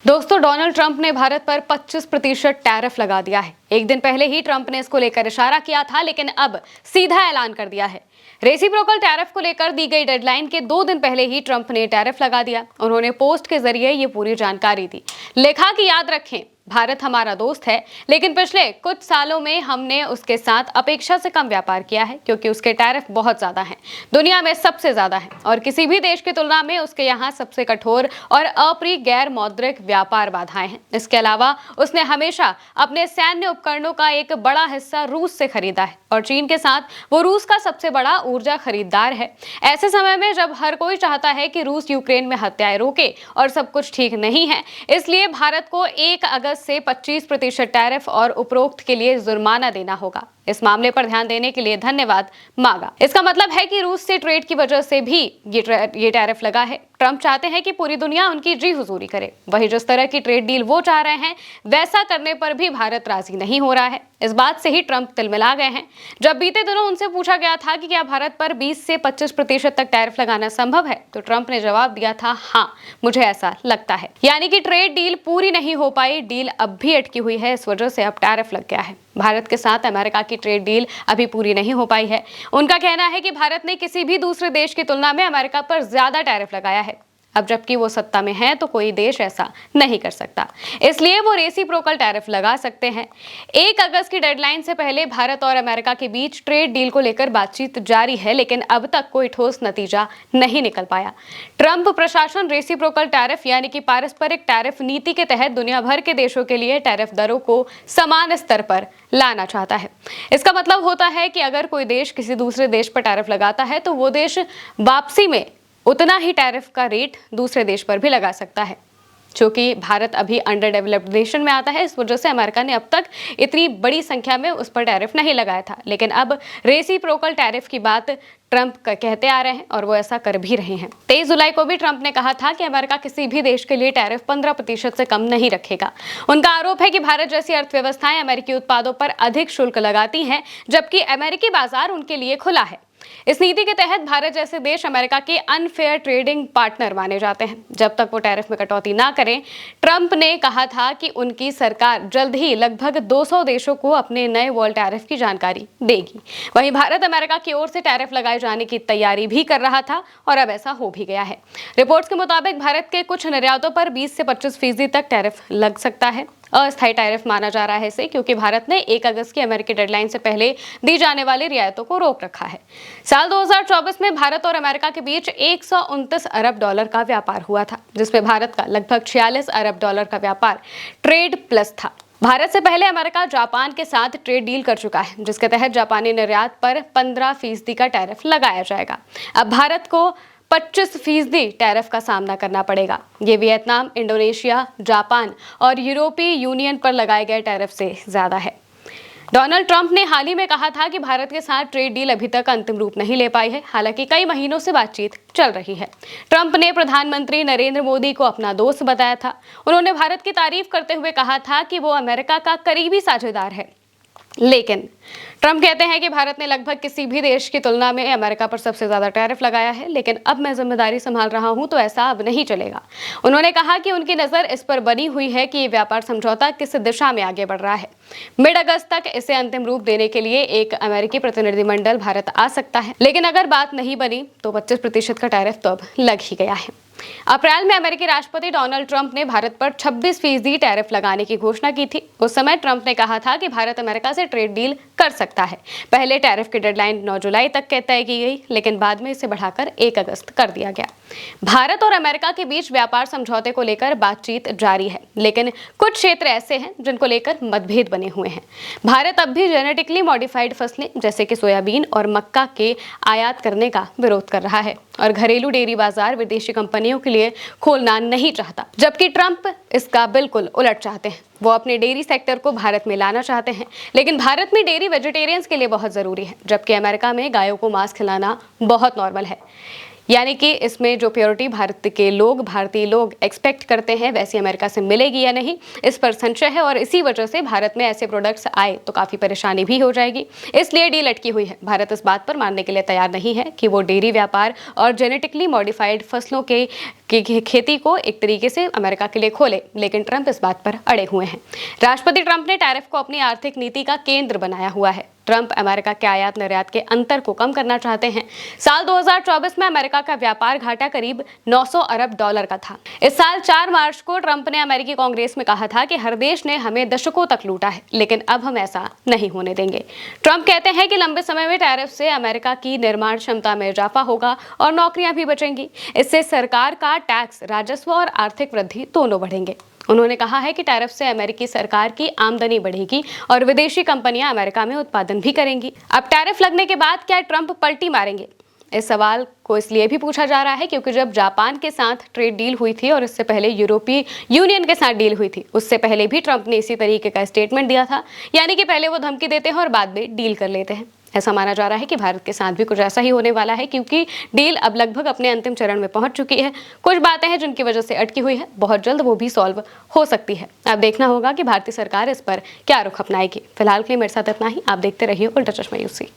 दोस्तों, Donald Trump ने भारत पर 25% टैरिफ लगा दिया है। एक दिन पहले ही ट्रंप ने इसको लेकर इशारा किया था, लेकिन अब सीधा ऐलान कर दिया है। रेसिप्रोकल टैरिफ को लेकर दी गई डेडलाइन के 2 दिन पहले ही ट्रंप ने टैरिफ लगा दिया। उन्होंने पोस्ट के जरिए ये पूरी जानकारी दी। लिखा कि याद रखें, भारत हमारा दोस्त है, लेकिन पिछले कुछ सालों में हमने उसके साथ अपेक्षा से कम व्यापार किया है, क्योंकि उसके टैरिफ बहुत ज्यादा हैं, दुनिया में सबसे ज्यादा हैं, और किसी भी देश की तुलना में उसके यहाँ सबसे कठोर और अप्रिय गैर मौद्रिक व्यापार बाधाएं हैं। इसके अलावा उसने हमेशा अपने सैन्य उपकरणों का एक बड़ा हिस्सा रूस से खरीदा है, और चीन के साथ वो रूस का सबसे बड़ा ऊर्जा खरीदार है। ऐसे समय में जब हर कोई चाहता है कि रूस यूक्रेन में हत्याएं रोके और सब कुछ ठीक नहीं है, इसलिए भारत को 1 अगस्त से 25% टैरिफ और उपरोक्त के लिए जुर्माना देना होगा। इस मामले पर ध्यान देने के लिए धन्यवाद मांगा। इसका मतलब है कि रूस से ट्रेड की वजह से भी ये टैरिफ लगा है। ट्रंप चाहते हैं कि पूरी दुनिया उनकी जी हुजूरी करे। वहीं जिस तरह की ट्रेड डील वो चाह रहे हैं, वैसा करने पर भी भारत राजी नहीं हो रहा है। इस बात से ही ट्रंप तिलमिला गए हैं। जब बीते दिनों उनसे पूछा गया था कि क्या भारत पर 20 से 25% तक टैरिफ लगाना संभव है, तो ट्रंप ने जवाब दिया था, हाँ, मुझे ऐसा लगता है। यानी कि ट्रेड डील पूरी नहीं हो पाई, डील अब भी अटकी हुई है, इस वजह से अब टैरिफ लग गया है। भारत के साथ अमेरिका की ट्रेड डील अभी पूरी नहीं हो पाई है। उनका कहना है कि भारत ने किसी भी दूसरे देश की तुलना में अमेरिका पर ज्यादा टैरिफ लगाया है। अब जबकि वो सत्ता में है, तो कोई देश ऐसा नहीं कर सकता, इसलिए वो रेसिप्रोकल टैरिफ लगा सकते हैं। 1 अगस्त की डेडलाइन से पहले भारत और अमेरिका के बीच ट्रेड डील को लेकर बातचीत जारी है, लेकिन अब तक कोई ठोस नतीजा नहीं निकल पाया। ट्रंप प्रशासन रेसिप्रोकल टैरिफ यानी कि पारस्परिक टैरिफ नीति के तहत दुनिया भर के देशों के लिए टैरिफ दरों को समान स्तर पर लाना चाहता है। इसका मतलब होता है कि अगर कोई देश किसी दूसरे देश पर टैरिफ लगाता है, तो वो देश वापसी में उतना ही टैरिफ का रेट दूसरे देश पर भी लगा सकता है। क्योंकि भारत अभी अंडर डेवलप्ड नेशन में आता है, इस वजह से अमेरिका ने अब तक इतनी बड़ी संख्या में उस पर टैरिफ नहीं लगाया था। लेकिन अब रेसिप्रोकल टैरिफ की बात ट्रंप कहते आ रहे हैं, और वो ऐसा कर भी रहे हैं। 23 जुलाई को भी ट्रंप ने कहा था कि अमेरिका किसी भी देश के लिए टैरिफ 15% से कम नहीं रखेगा। उनका आरोप है कि भारत जैसी अर्थव्यवस्थाएं अमेरिकी उत्पादों पर अधिक शुल्क लगाती हैं, जबकि अमेरिकी बाजार उनके लिए खुला है। इस नीति के तहत भारत जैसे देश अमेरिका के अनफेयर ट्रेडिंग पार्टनर माने जाते हैं, जब तक वो टैरिफ में कटौती ना करें। ट्रंप ने कहा था कि उनकी सरकार जल्द ही लगभग 200 देशों को अपने नए वर्ल्ड टैरिफ की जानकारी देगी। वहीं भारत अमेरिका की ओर से टैरिफ लगाए जाने की तैयारी भी कर रहा था, और अब ऐसा हो भी गया है। रिपोर्ट्स के मुताबिक भारत के कुछ निर्यातों पर 20 से 25% तक टैरिफ लग सकता है। अस्थायी टैरिफ माना जा रहा है इसे, क्योंकि भारत ने 1 अगस्त की अमेरिकी डेडलाइन से पहले दी जाने वाली रियायतों को रोक रखा है। साल 2024 में भारत और अमेरिका के बीच 129 अरब डॉलर का व्यापार हुआ था, जिसमें भारत का लगभग 46 अरब डॉलर का व्यापार ट्रेड प्लस था। भारत से पहले अमेरिका जापान के साथ ट्रेड डील कर चुका है, जिसके तहत जापानी निर्यात पर 15% का टैरिफ लगाया जाएगा। अब भारत को 25% टैरिफ का सामना करना पड़ेगा। ये वियतनाम, इंडोनेशिया, जापान और यूरोपीय यूनियन पर लगाए गए टैरिफ से ज्यादा है। डोनाल्ड ट्रंप ने हाल ही में कहा था कि भारत के साथ ट्रेड डील अभी तक अंतिम रूप नहीं ले पाई है, हालांकि कई महीनों से बातचीत चल रही है। ट्रंप ने प्रधानमंत्री नरेंद्र मोदी को अपना दोस्त बताया था। उन्होंने भारत की तारीफ करते हुए कहा था कि वो अमेरिका का करीबी साझेदार है। लेकिन ट्रंप कहते हैं कि भारत ने लगभग किसी भी देश की तुलना में अमेरिका पर सबसे ज्यादा टैरिफ लगाया है, लेकिन अब मैं जिम्मेदारी संभाल रहा हूं, तो ऐसा अब नहीं चलेगा। उन्होंने कहा कि उनकी नजर इस पर बनी हुई है कि ये व्यापार समझौता किस दिशा में आगे बढ़ रहा है। मिड अगस्त तक इसे अंतिम रूप देने के लिए एक अमेरिकी प्रतिनिधिमंडल भारत आ सकता है, लेकिन अगर बात नहीं बनी तो 25% का टैरिफ तो अब लग ही गया है। अप्रैल में अमेरिकी राष्ट्रपति डोनाल्ड ट्रंप ने भारत पर 26% टैरिफ लगाने की घोषणा की थी। उस समय ट्रंप ने कहा था कि भारत अमेरिका से ट्रेड डील कर सकता है। पहले टैरिफ की डेडलाइन 9 जुलाई तक तय की गई, लेकिन बाद में इसे बढ़ाकर 1 अगस्त कर दिया गया। भारत और अमेरिका के बीच व्यापार समझौते को लेकर बातचीत जारी है, लेकिन कुछ क्षेत्र ऐसे हैं जिनको लेकर मतभेद बने हुए हैं। भारत अब भी जेनेटिकली मॉडिफाइड फसलें जैसे कि सोयाबीन और मक्का के आयात करने का विरोध कर रहा है, और घरेलू डेयरी बाजार विदेशी कंपनियों के लिए खोलना नहीं चाहता, जबकि ट्रंप इसका बिल्कुल उलट चाहते हैं। वो अपने डेयरी सेक्टर को भारत में लाना चाहते हैं, लेकिन भारत में डेयरी वेजिटेरियंस के लिए बहुत जरूरी है, जबकि अमेरिका में गायों को मांस खिलाना बहुत नॉर्मल है। यानी कि इसमें जो प्योरिटी भारतीय लोग एक्सपेक्ट करते हैं वैसी अमेरिका से मिलेगी या नहीं, इस पर संशय है और इसी वजह से भारत में ऐसे प्रोडक्ट्स आए तो काफ़ी परेशानी भी हो जाएगी। इसलिए डील अटकी हुई है। भारत इस बात पर मानने के लिए तैयार नहीं है कि वो डेयरी व्यापार और जेनेटिकली मॉडिफाइड फसलों के खेती को एक तरीके से अमेरिका के लिए खोले, लेकिन ट्रंप इस बात पर अड़े हुए हैं। राष्ट्रपति ट्रंप ने टैरिफ को अपनी आर्थिक नीति का केंद्र बनाया हुआ है। ट्रंप अमेरिका के आयात निर्यात के अंतर को कम करना चाहते हैं। साल 2024 में अमेरिका का व्यापार घाटा करीब 900 अरब डॉलर का था। इस साल 4 मार्च को ट्रंप ने अमेरिकी कांग्रेस में कहा था कि हर देश ने हमें दशकों तक लूटा है, लेकिन अब हम ऐसा नहीं होने देंगे। ट्रंप कहते हैं कि लंबे समय में टैरिफ से अमेरिका की निर्माण क्षमता में इजाफा होगा और नौकरियां भी बचेंगी। इससे सरकार का टैक्स राजस्व और आर्थिक वृद्धि दोनों बढ़ेंगे। उन्होंने कहा है कि टैरिफ से अमेरिकी सरकार की आमदनी बढ़ेगी और विदेशी कंपनियां अमेरिका में उत्पादन भी करेंगी। अब टैरिफ लगने के बाद क्या ट्रंप पलटी मारेंगे? इस सवाल को इसलिए भी पूछा जा रहा है क्योंकि जब जापान के साथ ट्रेड डील हुई थी और इससे पहले यूरोपीय यूनियन के साथ डील हुई थी, उससे पहले भी ट्रंप ने इसी तरीके का स्टेटमेंट दिया था। यानी कि पहले वो धमकी देते हैं और बाद में डील कर लेते हैं। ऐसा माना जा रहा है कि भारत के साथ भी कुछ ऐसा ही होने वाला है, क्योंकि डील अब लगभग अपने अंतिम चरण में पहुंच चुकी है। कुछ बातें हैं जिनकी वजह से अटकी हुई है, बहुत जल्द वो भी सॉल्व हो सकती है। अब देखना होगा कि भारतीय सरकार इस पर क्या रुख अपनाएगी। फिलहाल के लिए मेरे साथ इतना ही। आप देखते रहिए उल्टा चश्मा यूसी।